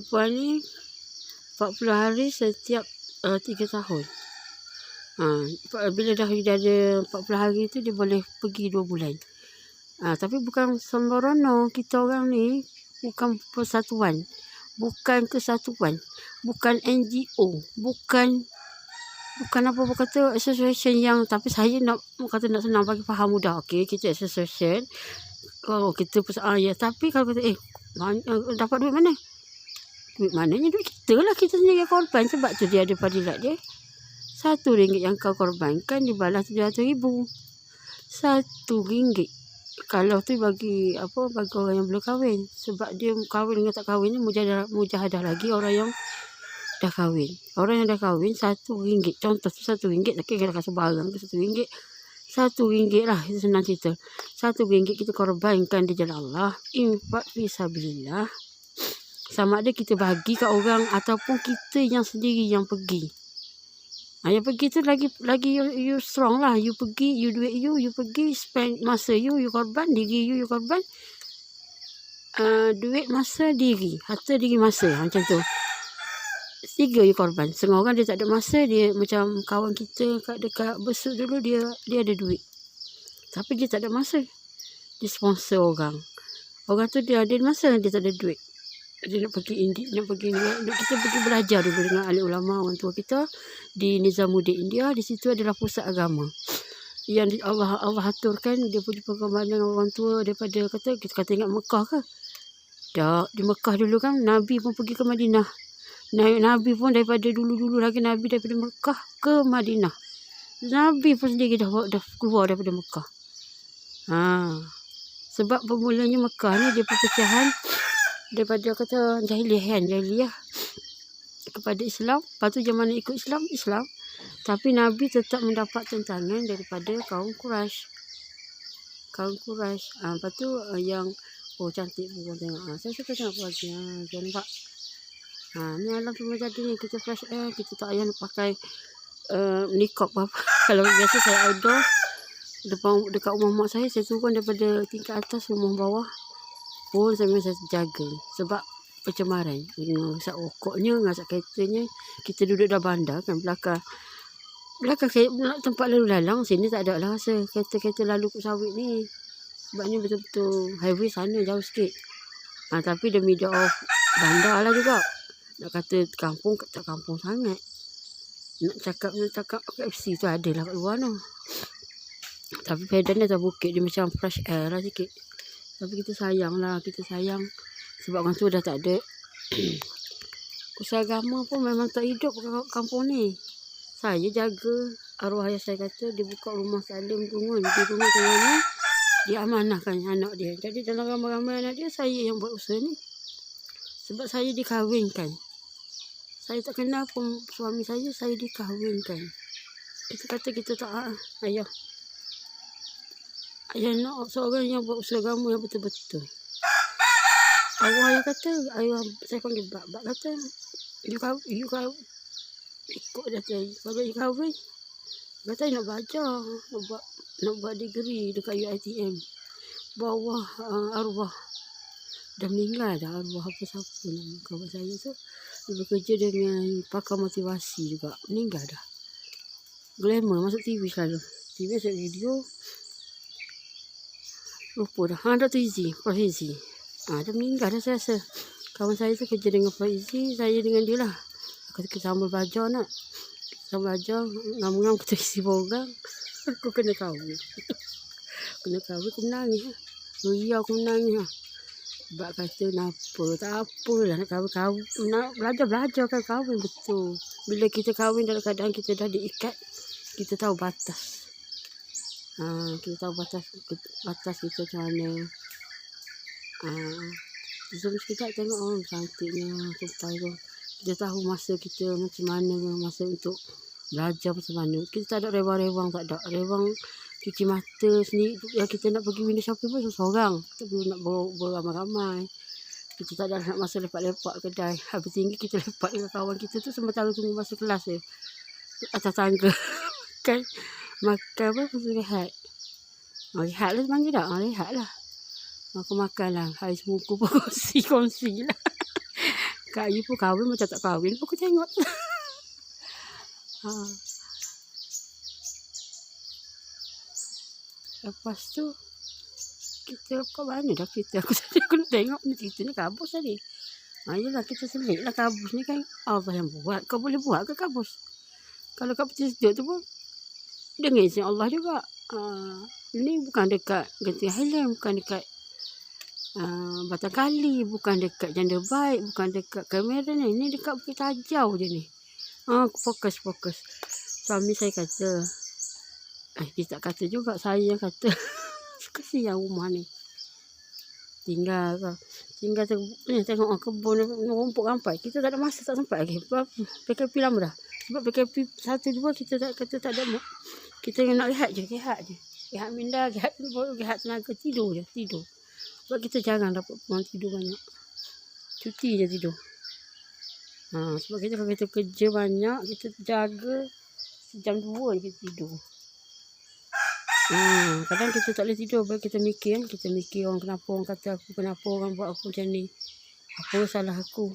Perempuan ni 40 hari setiap 3 tahun. Bila dah ada 40 hari tu dia boleh pergi 2 bulan. Tapi bukan sembrono, kita orang ni bukan persatuan, bukan kesatuan, bukan NGO, bukan apa kata association yang, tapi saya nak nak senang bagi faham mudah. Okey, kita association. Kita ya, tapi kalau kata dapat duit mana? Duit mananya duit kita lah, kita sendiri korban. Sebab tu dia ada padilat dia. RM1 yang kau korbankan dibalas RM700,000. RM1. Kalau tu bagi orang yang belum kahwin. Sebab dia kahwin dengan tak kahwin ni mujahadah lagi orang yang dah kahwin. Orang yang dah kahwin RM1. Contoh tu RM1. Tak kira kasih barang tu RM1. RM1 lah, itu senang cerita. RM1 kita korbankan di jalan Allah. Infak fisabilillah. Sama ada kita bagi kat orang ataupun kita yang sendiri yang pergi. Yang pergi tu lagi you strong lah. You pergi, you duit you pergi, spend masa you korban, diri you korban. Duit, masa, diri. Harta, diri, masa. Macam tu. 3 you korban. Setengah orang dia tak ada masa. Dia macam kawan kita dekat Besut dulu, dia ada duit. Tapi dia tak ada masa. Dia sponsor orang. Orang tu dia ada masa, dia tak ada duit. Dia nak pergi India, kita pergi belajar dulu dengan ahli ulama orang tua kita di Nizamuddin India. Di situ adalah pusat agama yang Allah aturkan. Dia punya pengorbanan orang tua daripada kita kata ingat Mekah ke? Tak, di Mekah dulu kan Nabi pun pergi ke Madinah. Nabi pun daripada dulu lagi, Nabi daripada Mekah ke Madinah. Nabi pun sendiri dah keluar daripada Mekah. Sebab bermulanya Mekah ni dia perpecahan daripada kata jahiliyah kepada Islam. Lepas tu zaman ikut Islam. Tapi Nabi tetap mendapat tentangan daripada kaum Quraisy. Lepas tu yang cantik pun tengok. Saya suka tengok lagi. Jangan nampak. Ni alam semua jadi ni. Kita fresh air. Kita tak payah pakai niqab apa. Kalau biasa saya outdoor dekat rumah mak saya turun daripada tingkat atas rumah bawah pun saya jaga. Sebab pencemaran. Ngasap rokoknya, ngasap keretanya. Kita duduk dah bandar kan belakang tempat lalu lalang. Sini tak ada lah rasa kereta lalu ke sawit ni. Sebab ni betul-betul highway sana jauh sikit. Tapi the middle of bandar lah juga. Nak kata kampung, tak kampung sangat. Nak cakap KFC tu ada lah kat luar tu. Tapi Medan dia tak bukit. Dia macam fresh air lah sikit. Tapi kita sayang. Sebab orang tu dah tak ada. Usaha agama pun memang tak hidup kat kampung ni. Saya jaga arwah ayah saya kata dia buka rumah salim Tungun. Di rumah tengah ni dia amanahkan anak dia. Jadi dalam ramai-ramai anak dia, saya yang buat usaha ni. Sebab saya dikahwinkan. Saya tak kenal pun suami saya dikahwinkan. Kita kata kita tak ayah nak seorang yang buat usaha agama yang betul-betul. Ayah kata, saya panggil bak kata, you ikut dia kata, kalau you kahwin, kata nak belajar, nak buat degree dekat UiTM. Bawah arwah. Dah meninggal dah arwah siapa nama kawan saya tu. Dia bekerja dengan pakar motivasi juga. Meninggal dah. Glamour, masuk TV selalu. TV masuk video. Lupa dah. Dr. Izzy, Prof. Izzy. Dia meninggal dah saya rasa. Kawan saya tu kerja dengan Prof. Izzy, saya dengan dia lah. Kita sambung belajar nak. Kita belajar, ngam-ngam kita isi orang. Aku kena kahwin. Aku menangis. Ya, aku menangis. Sebab kata kenapa, tak apalah nak kahwin. Nak belajar kan kahwin betul. Bila kita kahwin dalam keadaan kita dah diikat, kita tahu batas. Kita tahu batas kita macam mana. Zoom sekejap tengok orang cantiknya sampai tu. Kita tahu masa kita macam mana, masa untuk belajar macam mana. Kita tak ada rewang-rewang, tak ada rewang cuci mata sendiri. Kita nak pergi window shopping pun seorang. Kita belum nak beramai-ramai. Kita tak ada nak masa lepak-lepak kedai. Habis tinggi kita lepak dengan kawan kita tu sementara tunggu masa kelas je. Atas tangga. Makan apa? Masa rehat. Rehat lah panggil tak? Rehat lah. Aku makan lah. Hari semuku pun kongsi lah. Kak Ayu pun kahwin macam tak kahwin pun aku tengok. Ha. Lepas tu kita kat mana dah kita? Aku nak tengok ni cerita ni kabus tadi. Yelah kita selit lah kabus ni kan Allah yang buat. Kau boleh buat ke kabus? Kalau kat peti sejuk tu pun dengan izin Allah juga. Ini bukan dekat Genting Highland, bukan dekat Batang Kali, bukan dekat Janda Baik, bukan dekat kamera ni. Ni dekat Bukit Tajau je ni. Fokus. Suami saya kata, dia tak kata juga, saya yang kata. Kesian rumah ni. Tinggal tengok kebun rumput rampai. Kita tak ada masa, tak sempat lagi. PKP lama dah. Sebab PKP 1, 2 kita tak ada. Kita nak rehat je. Rehat minda, rehat tenaga, tidur je. Sebab kita jarang dapat peluang tidur banyak. Cuti je tidur. Sebab kalau kita kerja banyak, kita jaga sejam 2 je kita tidur. Kadang kita tak boleh tidur, kita mikir orang kenapa orang kata aku, kenapa orang buat aku macam ni, apa salah aku.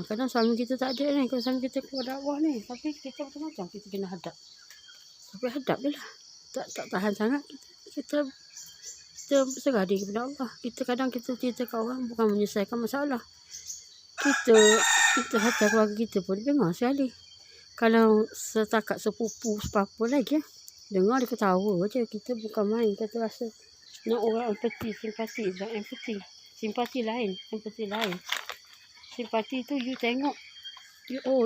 Kadang suami kita tak ada ni, kalau suami kita keluar dakwah ni, tapi kita macam-macam kita kena hadap. Tapi hadap je lah, tak tahan sangat kita berserah diri kepada Allah. Kadang kita cerita kat orang bukan menyelesaikan masalah. Kita hantar keluarga kita pun dengar sekali. Kalau setakat sepupu sepapa lagi dengar dia ketawa je. Kita bukan main, kita rasa nak orang empati, simpati. Simpati lain, empati lain. Simpati tu you tengok,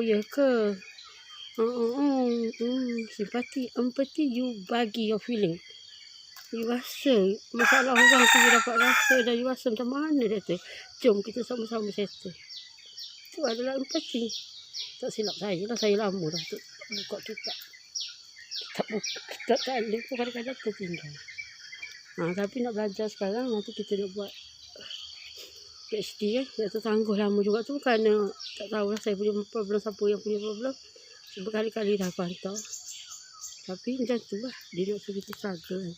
ya ke? Simpati, empati you bagi your feeling. You rasa masalah orang tu, you dapat rasa dan you rasa macam mana dia tu. Jom kita sama-sama settle. Itu adalah empati. Tak silap saya lah, saya lama dah tu buka kitab. Tak ada pun kadang-kadang tertinggal. Tapi nak belajar sekarang, nanti kita nak buat PhD kan. Tak tertangguh lama juga tu, kerana tak tahulah saya punya problem, siapa yang punya problem. Berkali-kali dah pantau. Tapi macam tu lah, dia nak suruh kita struggle kan.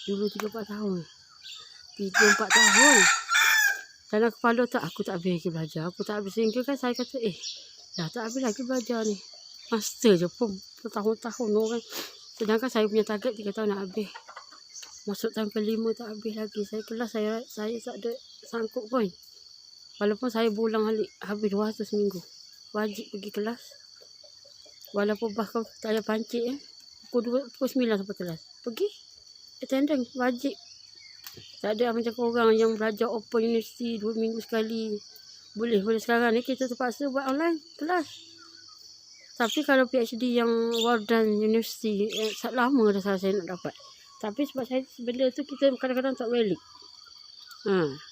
Dulu 3-4 tahun. 3-4 tahun. Dalam kepala aku tak habis lagi belajar. Aku tak habis sehingga kan saya kata, dah tak habis lagi belajar ni. Master je pun bertahun-tahun orang. Sedangkan saya punya target 3 tahun nak habis. Masuk tahun ke-5 tak habis lagi. Saya kelas saya tak ada sangkut pun. Walaupun saya berulang habis 200 seminggu. Wajib pergi kelas. Walaupun bahkan tak ada pancik pukul 9 sampai kelas. Pergi. Attendance wajib. Tak ada macam korang yang belajar open university 2 minggu sekali. Boleh sekarang ni kita terpaksa buat online kelas. Tapi kalau PhD yang Wardan University, lama dah saya nak dapat. Tapi sebab saya benda tu kita kadang-kadang tak valid.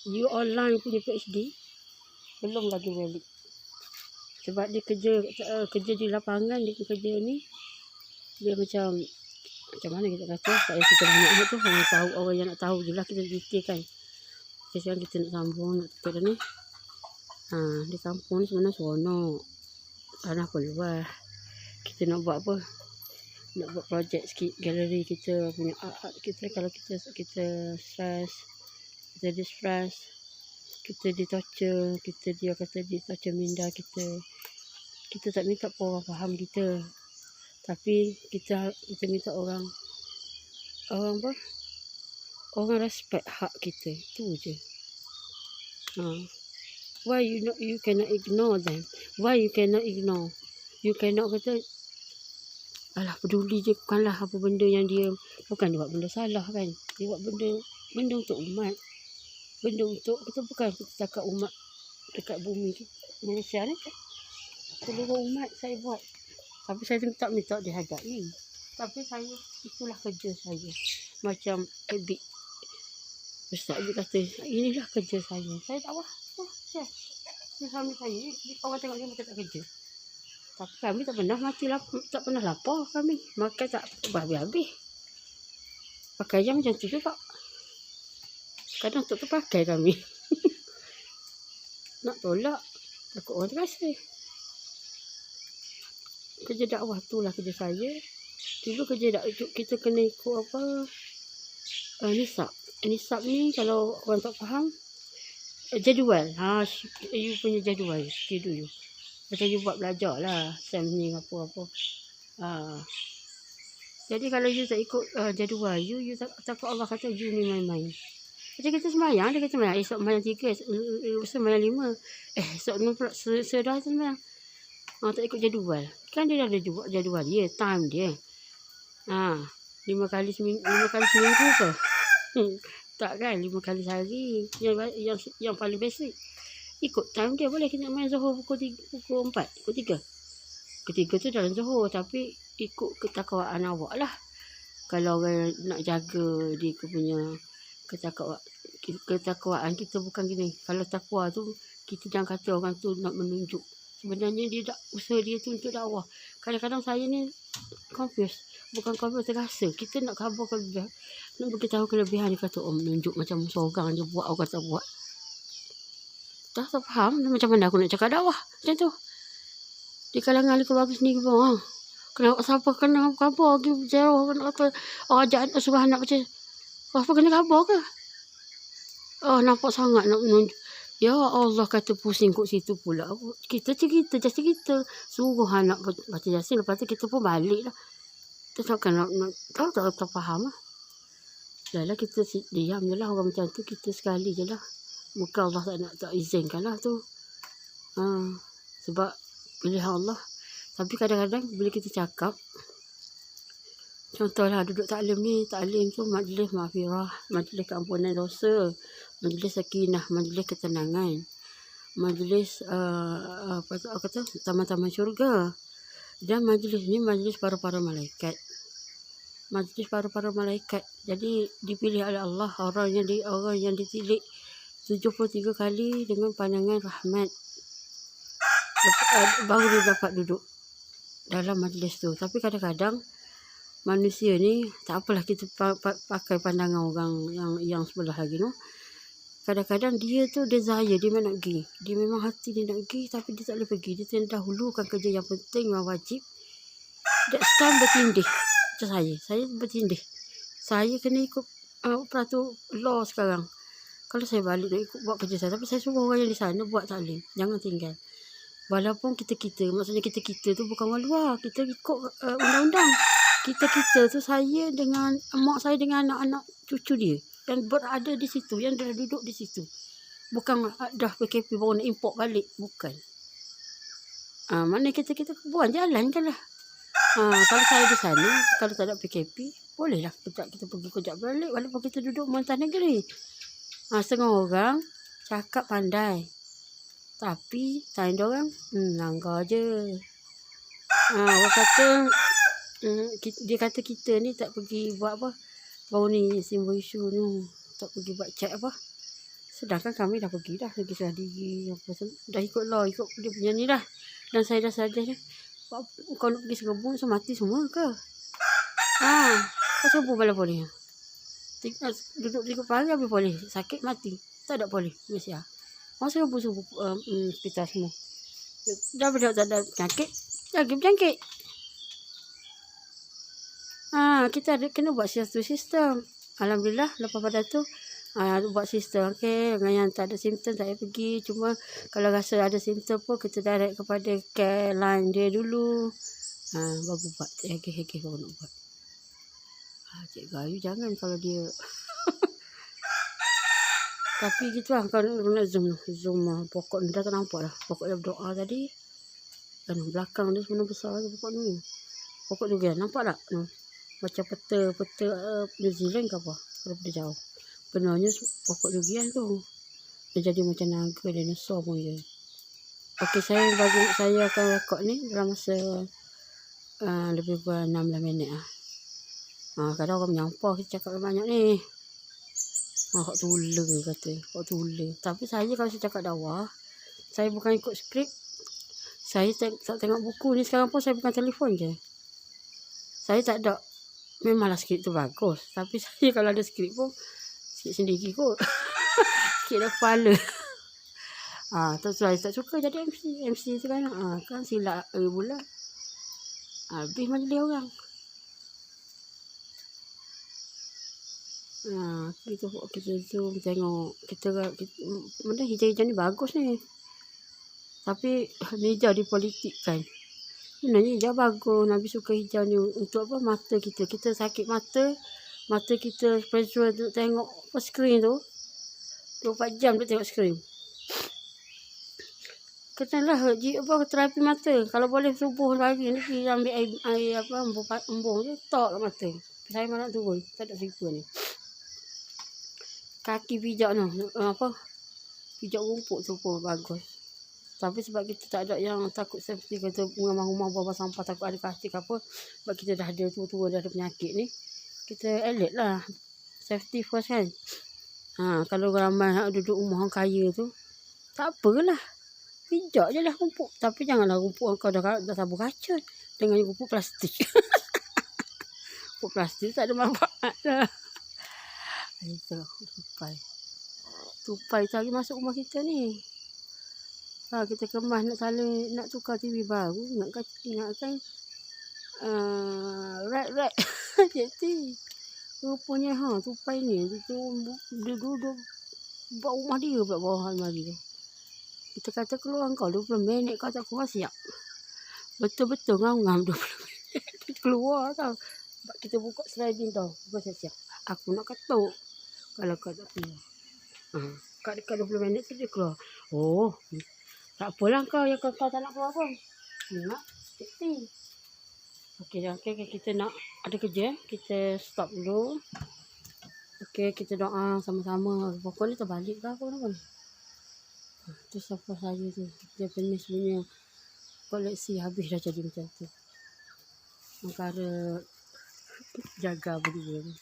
You online punya PhD belum lagi valid. Sebab dia kerja di lapangan, dia kerja ni dia macam mana kita kata, tak payah kita banyak tu, hanya tahu orang yang nak tahu je lah, kita detailkan. Sekarang kita nak sambung, nak tutup dah ni. Di kampung ni sebenarnya seronok. Tanah pun luas. Kita nak buat apa? Nak buat projek sikit, galeri kita punya art kita. Kalau kita stress, kita distress, kita di-torture, dia kata di-torture minda kita tak minta pun orang faham kita. Tapi kita minta orang respect hak kita. Itu je. Why you cannot ignore them? Why you cannot ignore? You cannot kata, alah peduli je, bukanlah apa benda yang dia, bukan dia buat benda salah kan. Dia buat benda untuk umat. Benda untuk, kita bukan setakat umat dekat bumi Malaysia ni. Seluruh umat saya buat. Tapi saya tak minta dihargai. Tapi itulah kerja saya. Macam Abid. Ustaz Abid kata, inilah kerja saya. Saya tak apa. Ini suami saya. Orang tengok dia macam tak kerja. Tapi kami tak pernah mati lapar. Tak pernah lapar kami. Makan tak habis-habis. Pakaian macam tu juga. Kadang tak terpakai kami. Nak tolak. Takut orang terasa. Kerja dakwah tu lah kerja saya. Dulu kerja dakwah kita kena ikut apa? Nisab. Nisab ni kalau orang tak faham, jadual. You punya jadual, schedule you. Macam you buat belajar lah, SEM ni apa-apa. Jadi kalau you tak ikut jadual, you takut Allah kata you ni main-main. Macam kita sembahyang, dia kata sembahyang, esok sembahyang 3, sembahyang 5. Esok ni pula sedah sembahyang. Tak ikut jadual. Kan dia dah ada jadual dia, time dia. 5 kali seminggu ke? Tak kan, 5 kali sehari. Yang paling basic. Ikut time dia, boleh kita main Zuhur pukul 4, pukul 3. Ketiga tu dalam Zuhur, tapi ikut ketakwaan awak lah. Kalau orang nak jaga dia punya ketakwaan kita bukan gini. Kalau takwa tu, kita jangan kata orang tu nak menunjuk. Sebenarnya dia tak, usaha dia tu untuk dakwah. Kadang-kadang saya ni confused. Bukan confused, terasa. Kita nak khabar kelebihan. Nak beritahu kelebihan, dia kata, menunjuk macam seorang je buat, orang kata buat. Tak faham macam mana aku nak cakap dakwah. Macam tu. Di kalangan keluarga sendiri pun. Siapa kena khabar lagi zero, kena apa. Ajak anak suruh anak macam. Apa kena khabar ke? Nampak sangat nak menunjuk. Ya Allah, kata pusing kat situ pula. Kita cerita, suruh anak baca Yasin. Lepas tu kita pun balik lah. Takkan nak tahu tak faham lah. Dah lah, kita diam je lah. Orang macam tu kita sekali je lah. Bukan Allah tak izinkan lah tu. Sebab pilihan Allah. Tapi kadang-kadang bila kita cakap, contohlah duduk taklim ni, taklim tu majlis maghfirah, majlis keampunan dosa, majlis sakinah, majlis ketenangan, majlis taman-taman syurga. Dan majlis ni majlis para-para malaikat. Majlis para-para malaikat. Jadi dipilih oleh Allah orang yang ditilik 73 kali dengan pandangan rahmat. Baru dia dapat duduk dalam majlis tu. Tapi kadang-kadang manusia ni, tak apalah kita pakai pandangan orang yang sebelah lagi tu. Kadang-kadang dia tu desire, dia memang nak pergi. Dia memang hati dia nak pergi, tapi dia tak boleh pergi. Dia terdahulukan kerja yang penting, yang wajib. That's time bertindih. Macam saya bertindih. Saya kena ikut peraturan law sekarang. Kalau saya balik nak ikut buat kerja saya, tapi saya suruh orang yang di sana buat taklim. Jangan tinggal. Walaupun kita, maksudnya kita tu bukan orang luar. Kita ikut undang-undang. Kita tu, saya dengan mak saya dengan anak-anak cucu dia. Yang berada di situ, yang dah duduk di situ. Bukan dah PKP baru nak import balik. Bukan. Mana kita buat jalan kan lah. Kalau saya di sana, kalau tak ada PKP, bolehlah kita pergi kejap balik. Walaupun kita duduk mentah negeri. Setengah orang cakap pandai. Tapi tanya orang, langgar je. Orang kata, dia kata kita ni tak pergi buat apa. Baru ni simbol isu ni, tak pergi buat cek apa. Sedangkan kami dah pergi dah, lagi serah diri. Dah ikut law, ikut dia punya ni dah. Dan saya dah sadar ni, kau nak pergi serebut, so mati semua ke? Kau serebut bala boleh. Duduk 3 pagi habis boleh. Sakit mati. Tak ada boleh. Malaysia. Masa subuh hospital semua. Dah berdak tak ada penyakit. Lagi penyakit. Kita kena buat satu sistem. Alhamdulillah lepas pada tu buat sistem. Okey, dengan yang tak ada simptom tak payah pergi. Cuma kalau rasa ada simptom pun kita direct kepada care line dia dulu. Baru buat. Hekeh baru nak buat. Cik Gayu jangan kalau dia tapi gitu lah. Kalau nak zoom pokok ni dah tak nampak dah. Pokok dia berdoa tadi kan belakang dia sebenarnya besar je pokok ni. Pokok tu kan nampak tak? Macam peta New Zealand ke apa kalau dia jauh. Benarnya pokok durian tu dia jadi macam naga dinosaur pun je. Okey, saya akan rekod ni dalam masa lebih kurang 16 minit lah. Kadang orang menyampah kita cakap banyak ni. Kau tula kata. Kau tula. Tapi saya kalau saya cakap dakwah, saya bukan ikut skrip. Saya tak tengok buku ni sekarang pun saya bukan telefon je. Saya tak ada. Memanglah skrip tu bagus. Tapi saya kalau ada skrip pun, skrip sendiri kot. Skrip dah kepala. Tu saya tak suka jadi MC. MC tu kan. Kan silap bulan. Habis majlis orang. Kita zoom tengok. Mana hijau-hijau ni bagus ni. Tapi ni hijau dipolitik kan. Sebenarnya hijau bagus. Nabi suka hijau ni untuk apa? Mata kita. Kita sakit mata. Mata kita pressure untuk tengok skrin tu. 24 jam untuk tengok skrin. Kenalah terapi mata. Kalau boleh subuh pagi ni kita ambil air embung tu tok kat mata. Saya malah turun. Tak ada siapa ni. Kaki pijak tu. Pijak rumput tu pun bagus. Tapi sebab kita tak ada yang takut safety, kata rumah-rumah bawa sampah takut ada plastik apa. Sebab kita dah ada tua-tua, dah ada penyakit ni. Kita alert lah. Safety first kan. Kalau ramai duduk rumah orang kaya tu, tak apalah. Pijak je lah rumput. Tapi janganlah rumput kau dah sabur kaca. Dengan rumput plastik. Rumput plastik tak ada manfaat lah. Itulah tupai. Tupai tu lagi masuk rumah kita ni. Kita kemas nak tukar TV baru. Ingatkan rat jadi rupanya tupai ni dia duduk buat rumah dia pula bawah almari tu. Kita kata keluar kau 20 minit kau tak keluar siap. Betul-betul ngam 20 minit keluar tau. Sebab kita buka sliding tau. Buka siap-siap. Aku nak ketuk kalau kau tak keluar. Kat dekat 20 minit tu dia keluar. Oh, tak apalah kau yang kau tak nak keluar pun. Nak safety. Okey, kita nak ada kerja. Kita stop dulu. Okey, kita doa sama-sama. Pokoknya terbalik ke apa ni? Tu siapa saya tu. Japanese punya koleksi habis dah jadi macam tu. Angkara jaga berdua ni.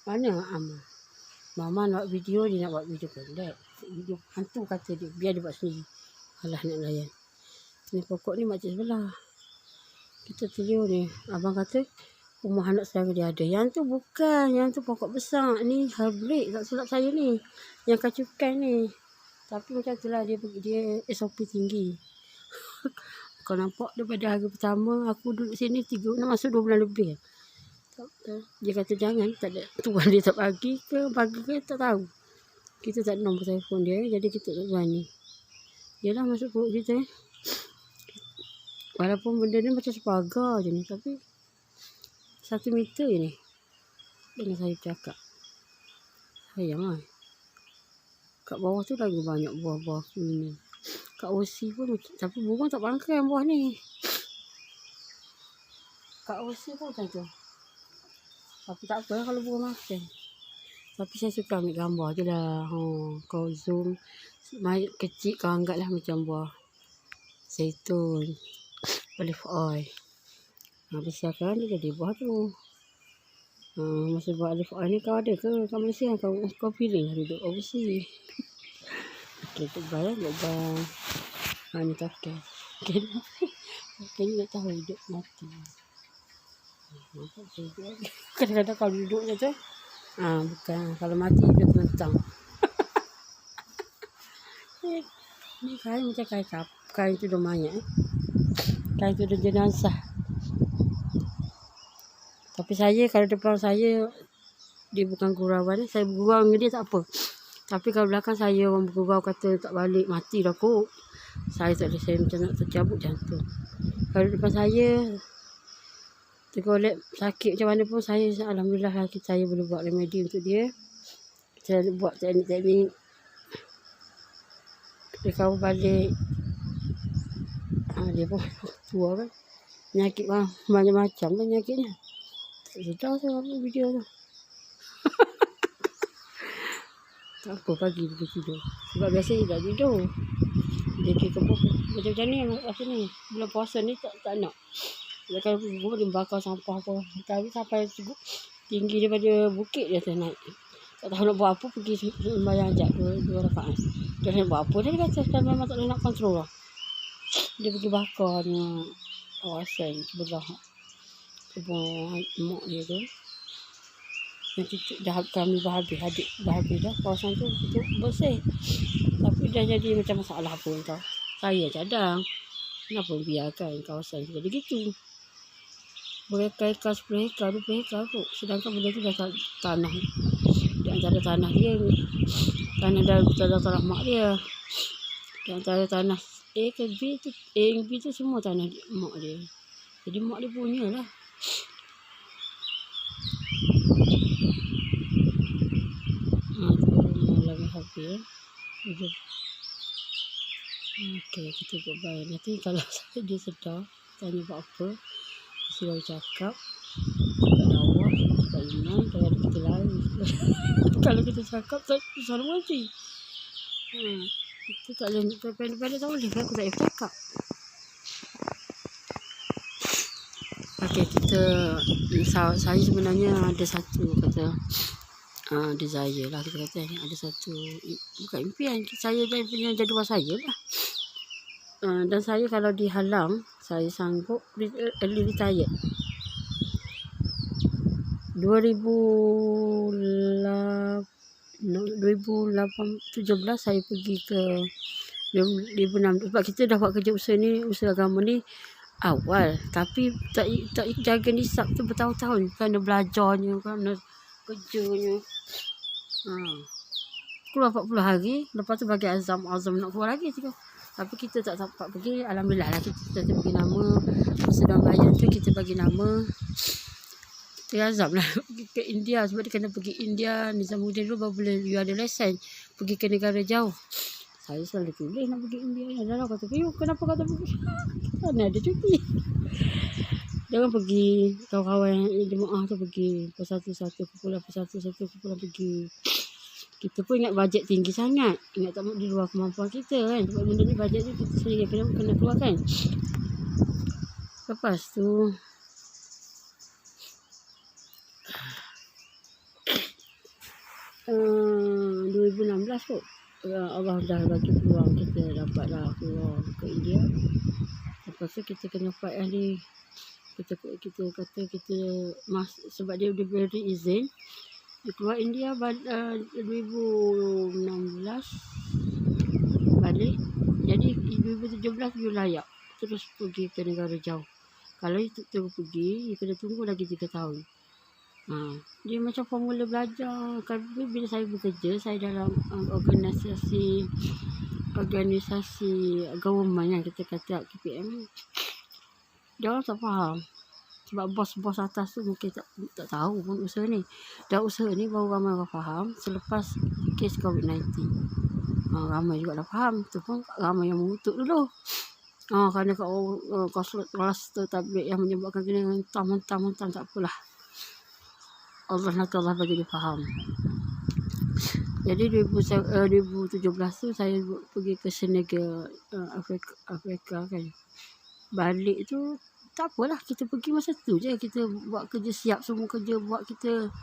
Mana Mama nak video, dia nak buat video pendek. Video hantu kata dia. Biar dia buat sendiri. Alah nak layan. Ni pokok ni makcik sebelah. Kita teliu ni. Abang kata rumah anak saudara dia ada. Yang tu bukan. Yang tu pokok besar. Ni hybrid. Tak silap saya ni. Yang kacukan ni. Tapi macam tu lah. Dia SOP tinggi. Kau nampak daripada hari pertama. Aku duduk sini 3 masuk 2 bulan lebih. Dia kata jangan. Tak ada. Tuan dia tak pagi ke tak tahu. Kita tak ada nombor telefon dia. Jadi kita tak berani. Yelah masuk perut kita. Walaupun benda ni macam sepagar je ni. Tapi 1 meter je ni. Dengan saya cakap. Sayang lah. Kat bawah tu lagi banyak buah-buah ni. Kat OC pun. Tapi burung tak bangkai buah ni. Kat OC pun macam tu. Tapi tak apa kalau burung makan. Tapi saya suka ambil gambar je lah. Kau zoom. Kecil kau anggap lah macam buah zaitun. Olive oil. Besarkan dia jadi buah tu. Masa buat olive oil ni kau ada ke kat Malaysia? Kau pilih lah duduk overseas. Okey, tebal lah. Lebah. Ni kakek. Kakek ni tak tahu hidup mati. Kadang-kadang kalau duduk je tu. Bukan. Kalau mati dia mentang. Ni kain macam kain tu dah mayat. Kain tu dah jenazah. Tapi saya kalau depan saya dia bukan gurauan. Saya bergurau dengan dia tak apa. Tapi kalau belakang saya orang bergurau kata tak balik mati dah kot. Saya tak ada. Saya macam nak tercabut jantung. Kalau depan saya tergolek sakit macam mana pun saya alhamdulillah saya boleh buat remedi untuk dia. Saya buat teknik-teknik. Dia kau balik. Dia pun tua kan. Penyakit macam-macam penyakitnya. Tak sedar saya buat video tu. Tak apa pagi dia tidur. Sebab biasa dia tak tidur. Dia kira macam ni macam ni. Bulan puasa ni tak nak. Kalau dia bakar sampah apa. Tapi sampai tinggi daripada bukit dia naik. Tak tahu nak buat apa. Pergi sembahyang ajak 2 rakaat. Dia nak buat apa. Dia kata dia memang tak boleh nak kontrol lah. Dia pergi bakar ni kawasan sebelah kebun mak dia tu. Yang kita dah kami habis dah kawasan tu bersih. Tapi dah jadi macam masalah pun tau. Saya cadang. Kenapa biarkan kawasan tu jadi gitu. bereka-eka 10 hektar 20 hektar tu. Sedangkan benda tu dah tanah di antara tanah dia ni. Tanah tanah mak dia. Di antara tanah A ke B tu, A dan B tu semua tanah mak dia. Jadi mak dia punya lah. Tu malam habis. Okey, kita goodbye. Nanti kalau dia sedar, tanya buat apa, mesti baru cakap. Kat bawah, kat Iman, kalau kita lari. Kalau kita cakap, tak selalu mati. Kita tak boleh, pendek-pendek tak boleh. Aku tak boleh cakap. Okey, saya sebenarnya ada satu kata desire lah, kita kata ada satu bukan impian, saya dah punya jadual saya lah. Dan saya kalau dihalang, saya sanggup early retire. 2017 saya pergi ke 2006, sebab kita dah buat kerja usaha agama ni awal, tapi tak jaga nisab tu bertahun-tahun kerana belajarnya, kerana kerjanya. Keluar 40 hari, lepas tu bagi azam nak keluar lagi juga. Tapi kita tak sempat pergi. Alhamdulillah lah kita bagi nama sedang bayan tu, kita bagi nama Azam lah pergi ke India, sebab dia kena pergi India. Nizamuddin dulu baru boleh you ada lesen pergi ke negara jauh. Saya selalu pilih nak pergi India. Adalah kata, kenapa kata pergi? Mana ada cuti. Jangan pergi, kawan-kawan jemaah tu pergi persatu-satu kumpulan pergi. Kita pun ingat bajet tinggi sangat. Ingat tak di luar kemampuan kita kan. Sebab benda ni bajet ni kita sendiri kena keluarkan. Lepas tu 2016 tu Allah dah bagi peluang, kita dapatlah keluar ke India. Lepas tu kita kena fight ahli. Kita kata kita sebab dia beri izin dia keluar India 2016 balik. Jadi 2017 you layak terus pergi ke negara jauh. Kalau you terus pergi, you kena tunggu lagi 3 tahun. Dia macam formula belajar. Tapi bila saya bekerja, saya dalam organisasi government yang kita kata KPM, dia orang tak faham. Sebab bos-bos atas tu mungkin tak tahu pun usaha ni. Dan usaha ni baru ramai orang faham selepas kes COVID-19. Ramai juga dah faham. Tu pun ramai yang mengutuk dulu. Kerana kluster tabligh yang menyebabkan kena mentah-mentah tak apalah. Allah bagi dia faham. Jadi 2017 tu saya pergi ke Senegal, Afrika kan. Balik tu tak apalah, kita pergi masa tu je. Kita buat kerja, siap semua kerja buat, kita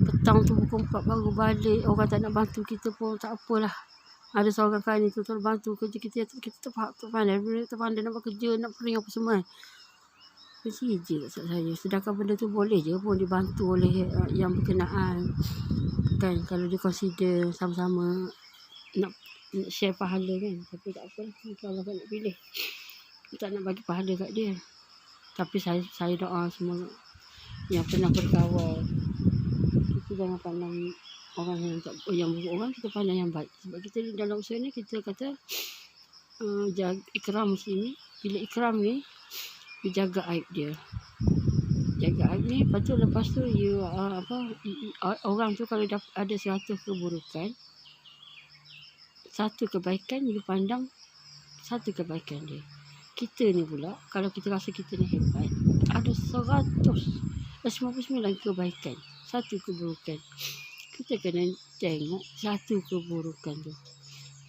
petang tu pukul 4 baru balik. Orang tak nak bantu kita pun tak apalah. Ada seorang kawan tu bantu kerja kita terpandai nak buat kerja, nak pering apa semua. Kecil je kat saya. Sedangkan benda tu boleh je pun dibantu oleh yang berkenaan kan, kalau dia consider sama-sama nak share pahala kan. Tapi tak apa, kalau nak pilih, tak nak bagi pahala kat dia. Tapi saya doa semua yang pernah berkawal, kita jangan pandang orang yang buruk orang, kita pandang yang baik. Sebab kita dalam usaha ni kita kata jaga ikram sini. Bila ikram ni, jaga aib dia. Jaga aib ni, lepas tu you orang tu kalau ada 100 keburukan, 1 kebaikan you pandang 1 kebaikan dia. Kita ni pula kalau kita rasa kita ni hebat, ada 199 kebaikan, 1 keburukan. Kita kena tengok 1 keburukan tu.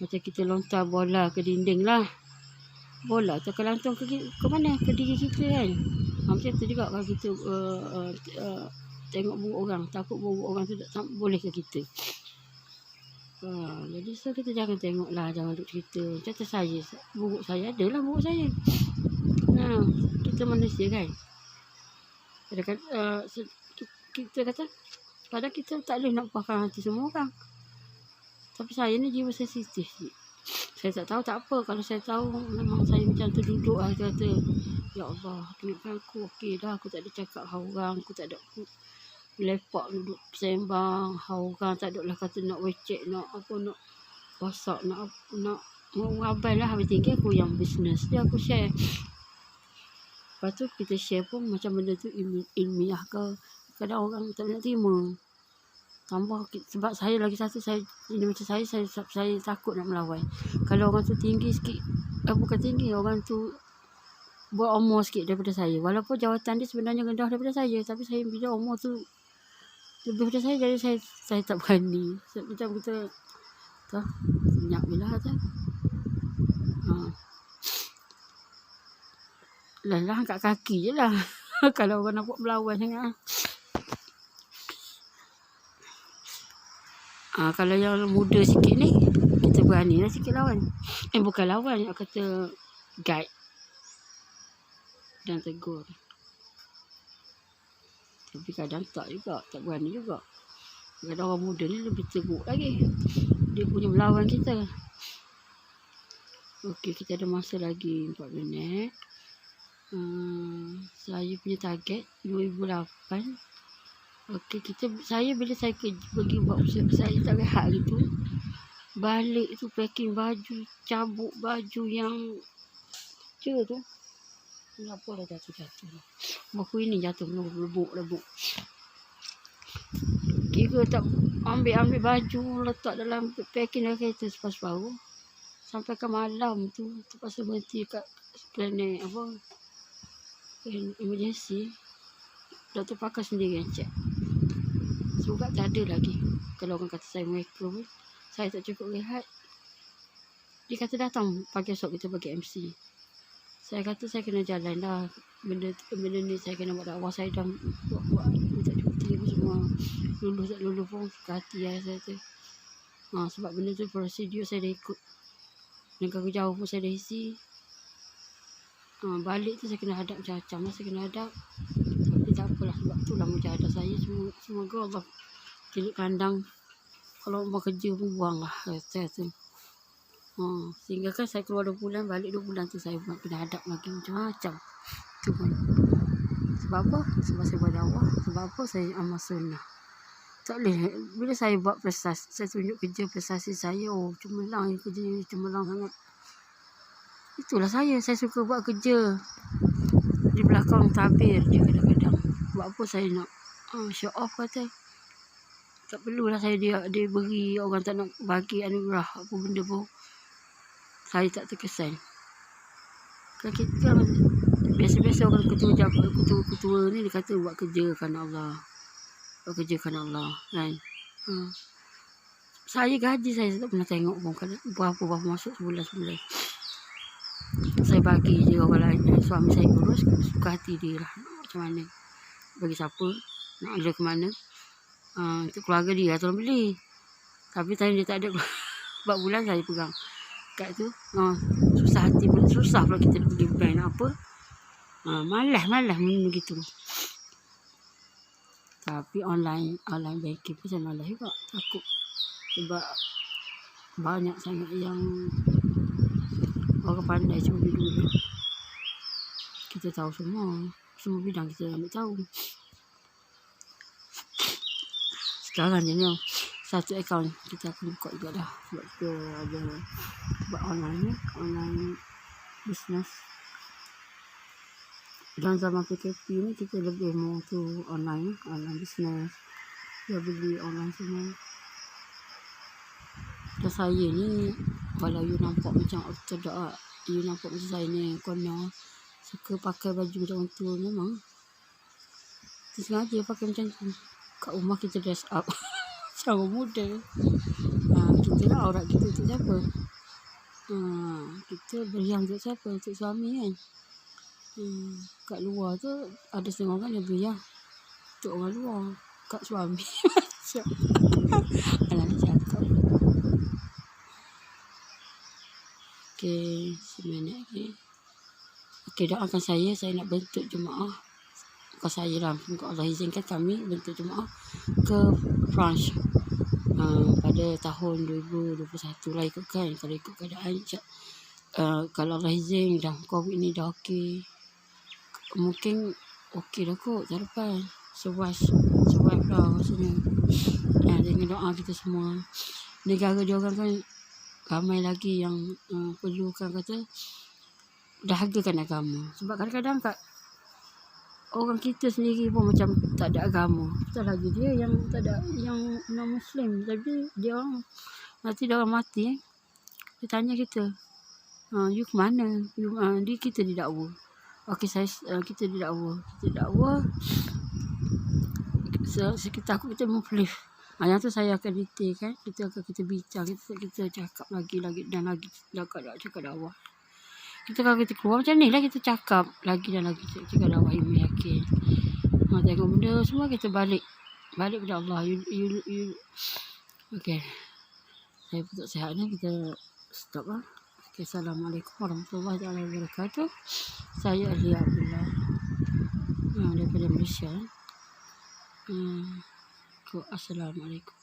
Macam kita lontar bola ke dinding lah, bola tu akan lantung ke mana? Ke diri kita kan. Macam tu juga kalau kita tengok buruk orang, takut buruk orang tu tak boleh ke kita. Jadi kita jangan tengok lah, jangan duk cerita. Kata saya, buruk saya adalah buruk saya. Kita manusia kan. Kita kata kadang kita tak boleh nak puaskan hati semua orang. Tapi saya ni jiwa sensitif. Saya tak tahu, tak apa. Kalau saya tahu, memang saya macam tu duduk lah, kata, ya Allah, kenapa aku okey dah, aku tak ada cakap orang, aku tak ada lepak duduk sembang, orang tak ada lah kata nak wecek, nak apa, nak wasak, nak mengabai lah. Habis tinggi aku yang bisnes dia, aku share. Lepas tu kita share pun macam benda tu ilmiah ke, kadang orang tak nak terima. Tambah sebab saya lagi satu, saya ini macam saya takut nak melawan. Kalau orang tu tinggi sikit, bukan tinggi, orang tu berumur sikit daripada saya, walaupun jawatan dia sebenarnya rendah daripada saya, tapi saya bila umur tu lebih daripada saya, jadi saya tak berani. Macam kita tu senyap bila tu. Lelah kat kaki je lah. Kalau orang nak buat melawan sangat. Kalau yang muda sikit ni, kita berani lah sikit lawan. Bukan lawan, nak kata guide dan tegur. Tapi kadang tak juga, tak berani juga. Kadang orang muda ni lebih teruk lagi. Dia punya melawan kita. Okey, kita ada masa lagi 4 minit. Saya punya target 2008. Okey, saya bila saya pergi buat usaha, saya tak rehat gitu. Balik tu packing baju, cabut baju yang tu. Kenapa dah jatuh? Buku ini jatuh, lebuk. Kira tak ambil baju, letak dalam packing dalam kereta separuh. Sampai ke malam tu, terpaksa berhenti kat klinik emergency. Doktor pakar sendiri yang check. Surat tak ada lagi. Kalau orang kata saya mereka pun, saya tak cukup rehat. Dia kata datang pagi esok kita bagi MC. Saya kata saya kena jalan dah. Benda ni saya kena buat dakwah. Saya dah buat minta cuti semua. Lulus tak lulus pun suka hati lah saya tu. Sebab benda tu prosedur saya dah ikut. Negara jauh pun saya dah isi. Balik tu saya kena hadap macam-macam lah. Saya kena hadap. Tapi tak apalah, sebab tu lah mujahadah saya. Semoga Allah tilik kandang. Kalau mau kerja pun buang lah saya tu. Sehingga kan saya keluar 2 bulan, balik 2 bulan tu saya kena hadap lagi macam-macam. Tu pun. Sebab apa? Sebab saya buat dakwah. Sebab apa? Saya amal sunnah. Tak boleh. Bila saya buat prestasi, saya tunjuk kerja prestasi saya, cemerlang kerja, cemerlang sangat. Itulah saya suka buat kerja. Di belakang tabir je kadang-kadang. Buat apa saya nak show off kata. Tak perlulah saya dia beri, orang tak nak bagi anugerah apa benda pun. Saya tak terkesan. Kalau kita biasa-biasa orang ketua ni dia kata buat kerja kerana Allah. Buat kerja kerana Allah kan. Saya gaji saya tak pernah tengok pun berapa masuk sebulan. Saya bagi je orang lain. Suami saya urus, suka hati dia lah. Macam mana, bagi siapa, nak ada ke mana. Untuk keluarga dia tolong beli. Tapi time dia tak ada 4 bulan saya pegang kat tu. Susah hati pula. Susah pula kita nak pergi bank nak apa. Malas begitu. Tapi online banking pun saya malas juga. Takut. Sebab banyak sangat yang orang pandai cuma dulu. Kita tahu semua bidang kita ambil tahu. Sekarang je ni satu akaun kita akan buka juga dah. Sebab kita ada buat online business. Dalam zaman PKP ni kita lebih mau tu online business. Dia beli online semua. Dan saya ni, kalau you nampak macam ortodok, you nampak macam saya ni konon suka pakai baju macam tu, memang sengaja pakai macam tu. Kat rumah kita dress up macam orang muda. Kita lah aurat kita untuk siapa? Kita beriang untuk siapa? Untuk suami kan. Kat luar tu ada setengah orang yang beriang untuk orang luar. Kat suami macam alah cakap. Okey, seminit lagi. Okey, doakan saya nak bentuk jemaah. Bukan saya lah, Allah izinkan kami bentuk jemaah ke France. pada tahun 2021 lah ikutkan. Kalau ikut keadaan kalau Allah izin dah COVID ni dah okey, mungkin okey dah kot tahun depan. Survive dah rasanya. Dengan doa kita semua. Negara dia orang kan ramai lagi yang perlukan kata dahagakan agama. Sebab kadang-kadang orang kita sendiri pun macam tak ada agama. Betul lagi dia yang tak ada, yang non-Muslim. Tapi dia orang, nanti dia orang mati, dia tanya kita, you ke mana? Kita didakwa. Okey, kita didakwa. Kita takut kita muflis. Yang tu saya akan detailkan. Kita bincang, kita cakap lagi dan lagi cakap dakwah. Kalau kita keluar macam ni lah, kita cakap lagi dan lagi cakap dakwah ilmu yakin. Tengok benda semua kita balik pada Allah. Okey. Saya putus sihat ni, kita stop lah. Okay, Assalamualaikum warahmatullahi wabarakatuh. Saya Alia Abdullah daripada Malaysia. Assalamualaikum.